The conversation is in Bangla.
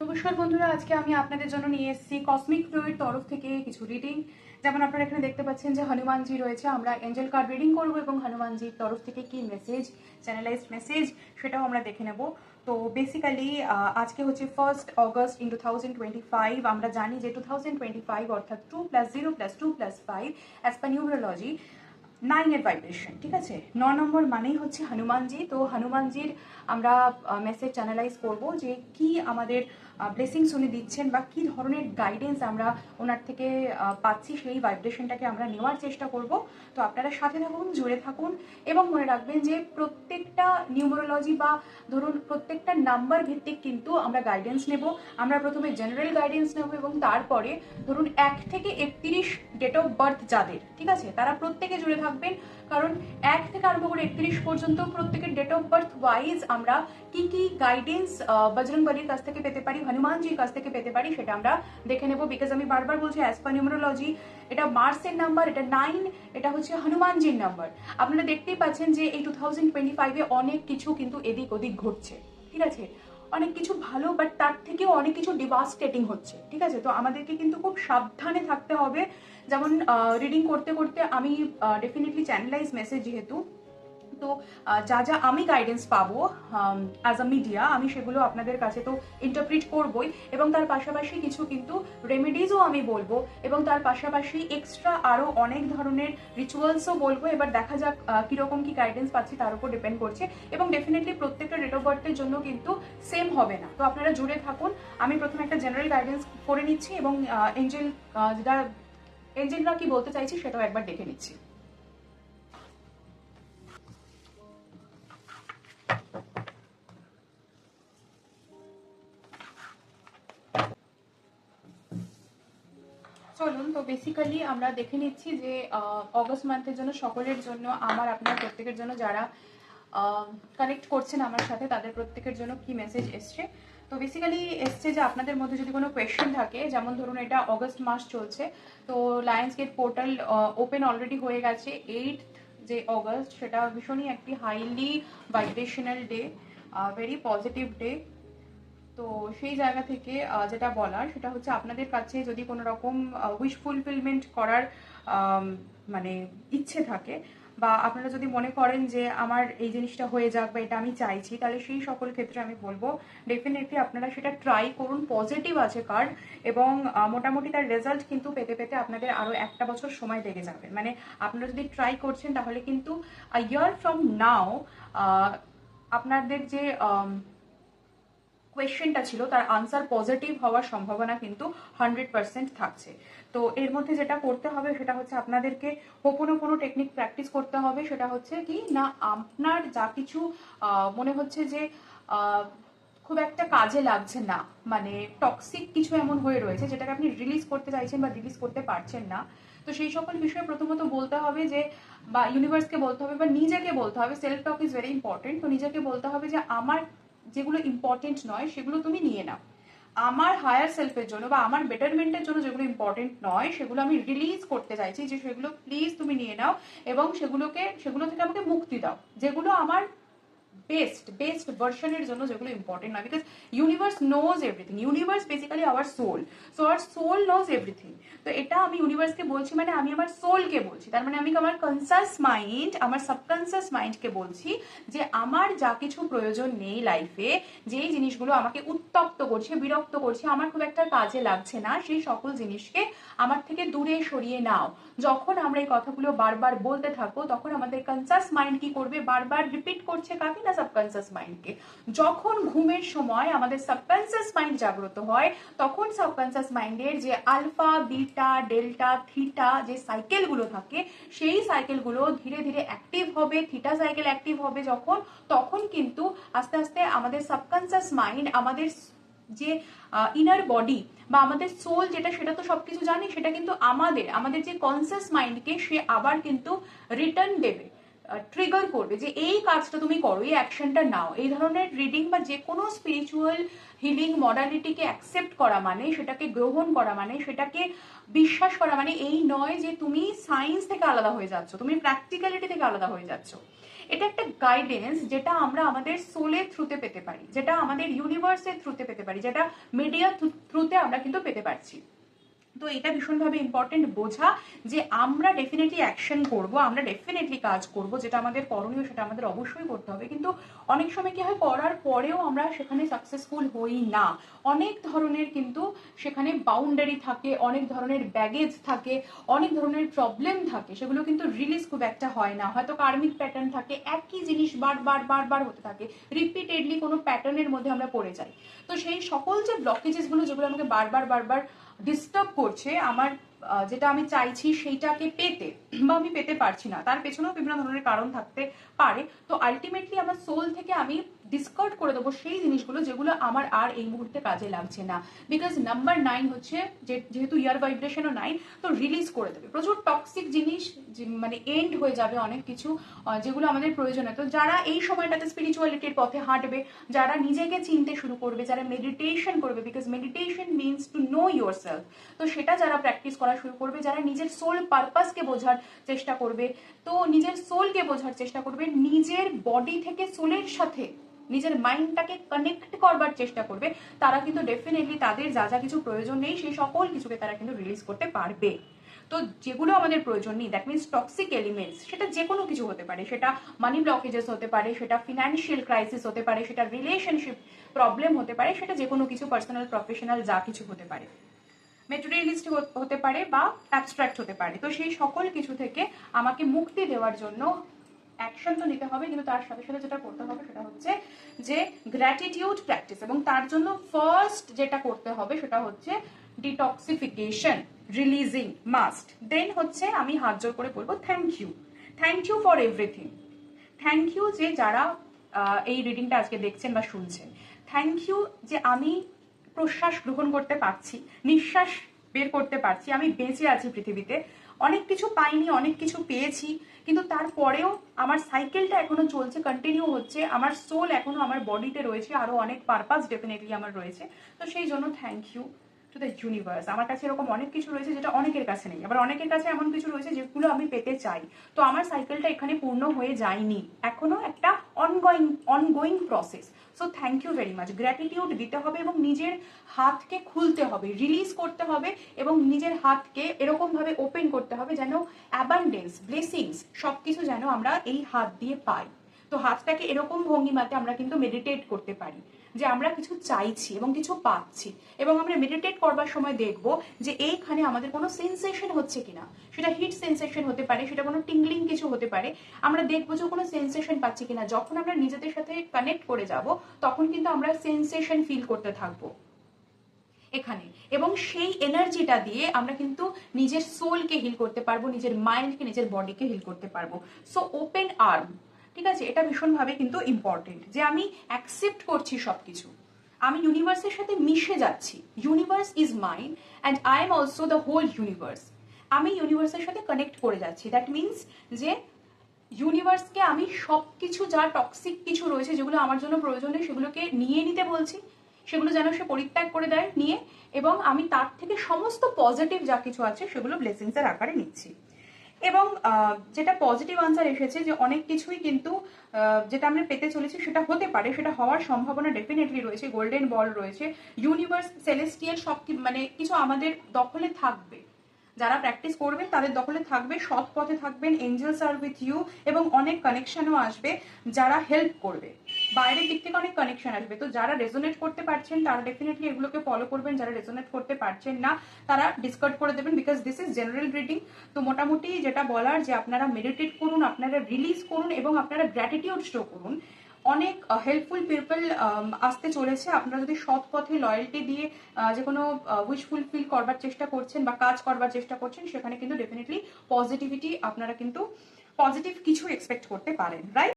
নমস্কার বন্ধুরা, আজকে আমি আপনাদের জন্য নিয়ে এসেছি কসমিক ফ্লুয়ের তরফ থেকে কিছু রিডিং। যেমন আপনারা এখানে দেখতে পাচ্ছেন যে হনুমানজি রয়েছে, আমরা এঞ্জেল কার্ড রিডিং করব এবং হনুমানজির তরফ থেকে কি মেসেজ, চ্যানেলাইজড মেসেজ, সেটাও আমরা দেখে নেব। তো বেসিক্যালি আজকে হচ্ছে 1 অগস্ট ইন 2025। আমরা জানি যে 2025 অর্থাৎ 2+0+2+5 অ্যাজ পার নিউমেরোলজি 9 এর ভাইব্রেশন, ঠিক আছে। 9 নম্বর মানেই হচ্ছে হনুমানজি। তো হনুমানজির আমরা মেসেজ চ্যানেলাইজ করব যে কি আমাদের ব্লেসিংস উনি দিচ্ছেন বা কি ধরনের গাইডেন্স আমরা ওনার থেকে পাচ্ছি, সেই ভাইব্রেশনটাকে আমরা নেওয়ার চেষ্টা করব। তো আপনারা সাথে থাকুন, জুড়ে থাকুন এবং মনে রাখবেন যে প্রত্যেকটা নিউমেরোলজি বা ধরুন প্রত্যেকটা নাম্বার ভিত্তিক কিন্তু আমরা গাইডেন্স নেব। আমরা প্রথমে জেনারেল গাইডেন্স নেব এবং তারপরে ধরুন 1 থেকে 31 ডেট অফ বার্থ যাদের, ঠিক আছে, তারা প্রত্যেকে জুড়ে থাকবেন। কারণ 1 থেকে আরম্ভ করে 31 পর্যন্ত প্রত্যেকের ডেট অফ বার্থ ওয়াইজ আমরা কি কি গাইডেন্স বজরংবলীর কাছ থেকে পেতে পারি, হনুমানজির কাছ থেকে পেতে পারি, সেটা আমরা দেখে নেব। বিকজ আমি বারবার বলছি, অ্যাজ পার নিউমেরোলজি এটা মার্সের নাম্বার, এটা 9, এটা হচ্ছে হনুমানজির নাম্বার। আপনারা দেখতেই পাচ্ছেন যে এই 2025-এ অনেক কিছু কিন্তু এদিক ওদিক ঘটছে, ঠিক আছে। অনেক কিছু ভালো, বাট তার থেকেও অনেক কিছু ডিভাস্টেটিং হচ্ছে, ঠিক আছে। তো আমাদেরকে কিন্তু খুব সাবধানে থাকতে হবে। যেমন রিডিং করতে করতে আমি ডেফিনেটলি চ্যানেলাইজ মেসেজ যেহেতু, তো যা যা আমি গাইডেন্স পাবো অ্যাজ আ মিডিয়া, আমি সেগুলো আপনাদের কাছে তো ইন্টারপ্রিট করবই এবং তার পাশাপাশি কিছু কিন্তু রেমেডিজও আমি বলবো এবং তার পাশাপাশি এক্সট্রা আরও অনেক ধরনের রিচুয়ালসও বলবো। এবার দেখা যাক কীরকম কি গাইডেন্স পাচ্ছি, তার উপর ডিপেন্ড করছে এবং ডেফিনেটলি প্রত্যেকটা ডেট অফ বার্থের জন্য কিন্তু সেম হবে না। তো আপনারা জুড়ে থাকুন। আমি প্রথমে একটা জেনারেল গাইডেন্স করে নিচ্ছি এবং যেটা এঞ্জেলরা কি বলতে চাইছি সেটাও একবার দেখে নিচ্ছি। চলুন, তো বেসিক্যালি আমরা দেখে নিচ্ছি যে অগস্ট মান্থের জন্য সকলের জন্য, আমার আপনার প্রত্যেকের জন্য, যারা কানেক্ট করছেন আমার সাথে, তাদের প্রত্যেকের জন্য কি মেসেজ এসছে। তো বেসিক্যালি এসছে যে আপনাদের মধ্যে যদি কোনো কোয়েশ্চেন থাকে, যেমন ধরুন এটা অগস্ট মাস চলছে, তো lions gate portal open already হয়ে গেছে। 8 যে অগস্ট, সেটা ভীষণই একটি highly vibrational day, very positive day. তো সেই জায়গা থেকে যেটা বলার সেটা হচ্ছে, আপনাদের কাছে যদি কোনো রকম উইশ ফুলফিলমেন্ট করার মানে ইচ্ছে থাকে, বা আপনারা যদি মনে করেন যে আমার এই জিনিসটা হয়ে যাক বা এটা আমি চাইছি, তাহলে সেই সকল ক্ষেত্রে আমি বলবো ডেফিনেটলি আপনারা সেটা ট্রাই করুন। পজিটিভ আছে কার্ড এবং মোটামুটি তার রেজাল্ট কিন্তু পেতে পেতে আপনাদের আরও 1 বছর সময় লেগে যাবে। মানে আপনারা যদি ট্রাই করছেন তাহলে কিন্তু ইয়ার ফ্রম নাও আপনাদের যে কোয়েশ্চেনটা ছিল তার আনসার পজিটিভ হওয়ার সম্ভাবনা কিন্তু 100% থাকছে। তো এর মধ্যে যেটা করতে হবে সেটা হচ্ছে আপনাদেরকে হোপোনোপোনো টেকনিক প্র্যাকটিস করতে হবে। সেটা হচ্ছে কি না, আপনার যা কিছু মনে হচ্ছে যে খুব একটা কাজে লাগছে না, মানে টক্সিক কিছু এমন হয়ে রয়েছে যেটাকে আপনি রিলিজ করতে চাইছেন বা রিলিজ করতে পারছেন না, তো সেই সকল বিষয়ে প্রথমত বলতে হবে যে, বা ইউনিভার্সকে বলতে হবে বা নিজেকে বলতে হবে, self talk is very important. তো নিজেকে বলতে হবে যে আমার যেগুলো ইম্পর্টেন্ট নয় সেগুলো তুমি নিয়ে নাও, আমার হায়ার সেলফের জন্য বা আমার বেটারমেন্টের জন্য যেগুলো ইম্পর্টেন্ট নয় সেগুলো আমি রিলিজ করতে চাইছি, যে সেগুলো প্লিজ তুমি নিয়ে নাও এবং সেগুলো থেকে আমাকে মুক্তি দাও, যেগুলো আমার বেস্ট ভার্সনের জন্য, যেগুলো ইম্পর্টেন্ট নয়। Because universe knows everything, universe basically our soul, so our soul knows everything. তো এটা আমি ইউনিভার্সকে বলছি, মানে আমি আমার সোলকে বলছি, তার মানে আমি আমার কনসাস মাইন্ড, আমার সাবকনসাস মাইন্ডকে বলছি যে আমার যা কিছু প্রয়োজন নেই লাইফে, যেই জিনিসগুলো আমাকে উত্তপ্ত করছে, বিরক্ত করছে, আমার খুব একটা কাজে লাগছে না, সেই সকল জিনিসকে আমার থেকে দূরে সরিয়ে নাও। যখন আমরা এই কথাগুলো বারবার বলতে থাকবো, তখন আমাদের কনসাস মাইন্ড কি করবে, বারবার রিপিট করছে কাকে না, সাবকনসাস মাইন্ডকে। যখন ঘুমের সময় আমাদের সাবকনসাস মাইন্ড জাগ্রত হয়, তখন সাবকনসাস মাইন্ডের যে আলফা, বিটা, ডেল্টা, থিটা যে সাইকেলগুলো থাকে, সেই সাইকেলগুলো ধীরে ধীরে অ্যাক্টিভ হবে। থিটা সাইকেল অ্যাক্টিভ হবে যখন, তখন কিন্তু আস্তে আস্তে আমাদের সাবকনসাস মাইন্ড, আমাদের যে ইনার বডি বা আমাদের সোল যেটা, সেটা তো সবকিছু জানি, সেটা কিন্তু আমাদের যে কনসাস মাইন্ডকে সে আবার কিন্তু রিটার্ন দেবে, ট্রিগার করবে যে এই কাজটা তুমি করো, এই অ্যাকশনটা নাও। এই ধরনের রিডিং বা যে কোনো স্পিরিচুয়াল হিলিং মডালিটিকে অ্যাকসেপ্ট করা মানে, সেটাকে গ্রহণ করা মানে, সেটাকে বিশ্বাস করা মানে এই নয় যে তুমি সায়েন্স থেকে আলাদা হয়ে যাচ্ছ, তুমি প্র্যাকটিক্যালিটি থেকে আলাদা হয়ে যাচ্ছ। এটা একটা গাইডেন্স যেটা আমরা আমাদের সোলের থ্রুতে পেতে পারি, যেটা আমাদের ইউনিভার্সের থ্রুতে পেতে পারি, যেটা মিডিয়া থ্রুতে আমরা কিন্তু পেতে পারছি। তো এটা ভীষণভাবে ইম্পর্টেন্ট বোঝা যে আমরা ডেফিনেটলি অ্যাকশন করব, আমরা ডেফিনেটলি কাজ করব, যেটা আমাদের করণীয় সেটা আমাদের অবশ্যই করতে হবে। কিন্তু অনেক সময় কি হয়, করার পরেও আমরা সেখানে সাকসেসফুল হই না। অনেক ধরনের কিন্তু সেখানে বাউন্ডারি থাকে, অনেক ধরনের ব্যাগেজ থাকে, অনেক ধরনের প্রবলেম থাকে, সেগুলো কিন্তু রিলিজ খুব একটা হয় না। হয়তো কার্মিক প্যাটার্ন থাকে, একই জিনিস বারবার বারবার হতে থাকে, রিপিটেডলি কোনো প্যাটার্নের মধ্যে আমরা পড়ে যাই। তো সেই সকল যে ব্লকেজেসগুলো যেগুলো আমাকে বারবার বারবার ডিস্টার্ব করছে, আমার যেটা আমি চাইছি সেইটাকে পেতে বা আমি পেতে পারছি না, তার পেছনেও বিভিন্ন ধরনের কারণ থাকতে পারে। তো আলটিমেটলি আমার সোল থেকে আমি ডিসকার্ড করে দেবো সেই জিনিসগুলো যেগুলো আমার আর এই মুহূর্তে কাজে লাগছে না। বিকজ নাম্বার 9 হচ্ছে যেহেতু ইয়ার ভাইব্রেশনও 9, তো রিলিজ করে দেবে প্রচুর টক্সিক জিনিস, মানে এন্ড হয়ে যাবে অনেক কিছু যেগুলো আমাদের প্রয়োজন হয়। তো যারা এই সময়টাতে স্পিরিচুয়ালিটির পথে হাঁটবে, যারা নিজেকে চিনতে শুরু করবে, যারা মেডিটেশন করবে, because meditation means to know your self, তো সেটা যারা প্র্যাকটিস করা শুরু করবে, যারা নিজের সোল পারপাসকে বোঝার চেষ্টা করবে, তো নিজের সোলকে বোঝার চেষ্টা করবে, নিজের বডি থেকে সোলের সাথে নিজের মাইন্ডটাকে কানেক্ট করবার চেষ্টা করবে, তারা কিন্তু ডেফিনেটলি তাদের যা যা কিছু প্রয়োজন নেই সেই সকল কিছুকে তারা কিন্তু রিলিজ করতে পারবে। তো যেগুলো আমাদের প্রয়োজন নেই, দ্যাট মিনস টক্সিক এলিমেন্টস, সেটা যে কোনো কিছু হতে পারে, সেটা মানি ব্লকেজেস হতে পারে, সেটা ফিনান্সিয়াল ক্রাইসিস হতে পারে, সেটা রিলেশনশিপ প্রবলেম হতে পারে, সেটা যে কোনো কিছু পার্সোনাল প্রফেশনাল যা কিছু হতে পারে, মেটেরিয়ালিস্টিক হতে পারে বা অ্যাবস্ট্রাক্ট হতে পারে। তো সেই সকল কিছু থেকে আমাকে মুক্তি দেওয়ার জন্য অ্যাকশন তো নিতে হবে, কিন্তু তার সাথে সাথে যেটা করতে হবে সেটা হচ্ছে যে গ্র্যাটিটিউড প্র্যাকটিস। এবং তার জন্য ফার্স্ট যেটা করতে হবে সেটা হচ্ছে ডিটক্সিফিকেশন, রিলিজিং মাস্ট। দেন হচ্ছে আমি হাত জোর করে বলবো thank you, thank you for everything. Thank you যে যারা এই রিডিংটা আজকে দেখছেন বা শুনছেন, থ্যাংক ইউ যে আমি প্রশ্বাস গ্রহণ করতে পারছি, নিঃশ্বাস বের করতে পারছি, আমি বেঁচে আছি পৃথিবীতে। অনেক কিছু পাইনি, অনেক কিছু পেয়েছি, কিন্তু তারপরেও আমার সাইকেলটা এখনো চলছে, কন্টিনিউ হচ্ছে, আমার সোল এখনো আমার বডিতে রয়েছে, আরো অনেক পারপাস ডেফিনেটলি আমার রয়েছে। তো সেই জন্য thank you to the universe. আমার কাছে এরকম অনেক কিছু রয়েছে যেটা অনেকের কাছে নেই, আবার অনেকের কাছে এমন কিছু রয়েছে যেগুলো আমি পেতে চাই। তো আমার সাইকেলটা এখানে পূর্ণ হয়ে যায়নি, এখনো একটা ongoing process. So thank you very much. Gratitude দিতে হবে এবং নিজের হাতকে খুলতে হবে, রিলিজ করতে হবে, এবং নিজের হাতকে এরকম ভাবে ওপেন করতে হবে যেন অ্যাবান্ডেন্স, ব্লেসিংস সবকিছু যেন আমরা এই হাত দিয়ে পাই। তো হাতটাকে এরকম ভঙ্গিমাতে আমরা কিন্তু মেডিটেট করতে পারি যে আমরা কিছু চাইছি এবং কিছু পাচ্ছি, এবং আমরা মেডিটেট করবার সময় দেখব যে এইখানে আমাদের কোনো সেন্সেশন হচ্ছে কিনা, সেটা হিট সেন্সেশন হতে পারে, সেটা কোনো টিংলিং কিছু হতে পারে, আমরা দেখবো যে কোনো সেন্সেশন পাচ্ছি কিনা। যখন আমরা নিজেদের সাথে কানেক্ট করে যাব তখন কিন্তু আমরা সেন্সেশন ফিল করতে থাকবো এখানে, এবং সেই এনার্জিটা দিয়ে আমরা কিন্তু নিজের সোলকে হিল করতে পারবো, নিজের মাইন্ডকে, নিজের বডিকে হিল করতে পারবো। সো ওপেন আর্ম, ঠিক আছে, এটা ভীষণভাবে কিন্তু ইম্পর্টেন্ট যে আমি অ্যাকসেপ্ট করছি সবকিছু, আমি ইউনিভার্সের সাথে মিশে যাচ্ছি। Universe is mind and I am also the whole universe. আমি ইউনিভার্সের সাথে কানেক্ট করে যাচ্ছি, দ্যাট মিনস যে ইউনিভার্সকে আমি সবকিছু যা টক্সিক কিছু রয়েছে যেগুলো আমার জন্য প্রয়োজন নেই সেগুলোকে নিয়ে নিতে বলছি, সেগুলো যেন সে পরিত্যাগ করে দেয় নিয়ে, এবং আমি তার থেকে সমস্ত পজিটিভ যা কিছু আছে সেগুলো ব্লেসিংসের আকারে নিচ্ছি। এবং যেটা পজিটিভ আনসার এসেছে যে অনেক কিছুই কিন্তু যেটা আমরা পেতে চলেছি সেটা হতে পারে, সেটা হওয়ার সম্ভাবনা ডেফিনেটলি রয়েছে, গোল্ডেন বল রয়েছে, ইউনিভার্স, সেলেস্টিয়াল সব মানে কিছু আমাদের দখলে থাকবে। যারা প্র্যাকটিস করবেন তাদের দখলে থাকবে, সৎ পথে থাকবেন, এঞ্জেলস আর উইথ ইউ, এবং অনেক কানেকশনও আসবে যারা হেল্প করবে, বাইরের দিক থেকে অনেক কানেকশন আসবে। তো যারা রেজোনেট করতে পারছেন তারা ডেফিনেটলি এগুলোকে ফলো করবেন, যারা রেজোনেট করতে পারছেন না তারা ডিসকার্ড করে দেবেন, because this is general reading. তো মোটামুটি যেটা বলার যে আপনারা মেডিটেট করুন, আপনারা রিলিজ করুন, এবং আপনারা গ্র্যাটিটিউড শো করুন। অনেক হেল্পফুল পিপল আসতে চলেছে, আপনারা যদি সৎ পথে লয়্যালটি দিয়ে যে কোনো উইশ ফুলফিল করবার চেষ্টা করছেন বা কাজ করবার চেষ্টা করছেন, সেখানে কিন্তু ডেফিনেটলি পজিটিভিটি, আপনারা কিন্তু পজিটিভ কিছু এক্সপেক্ট করতে পারেন, রাইট?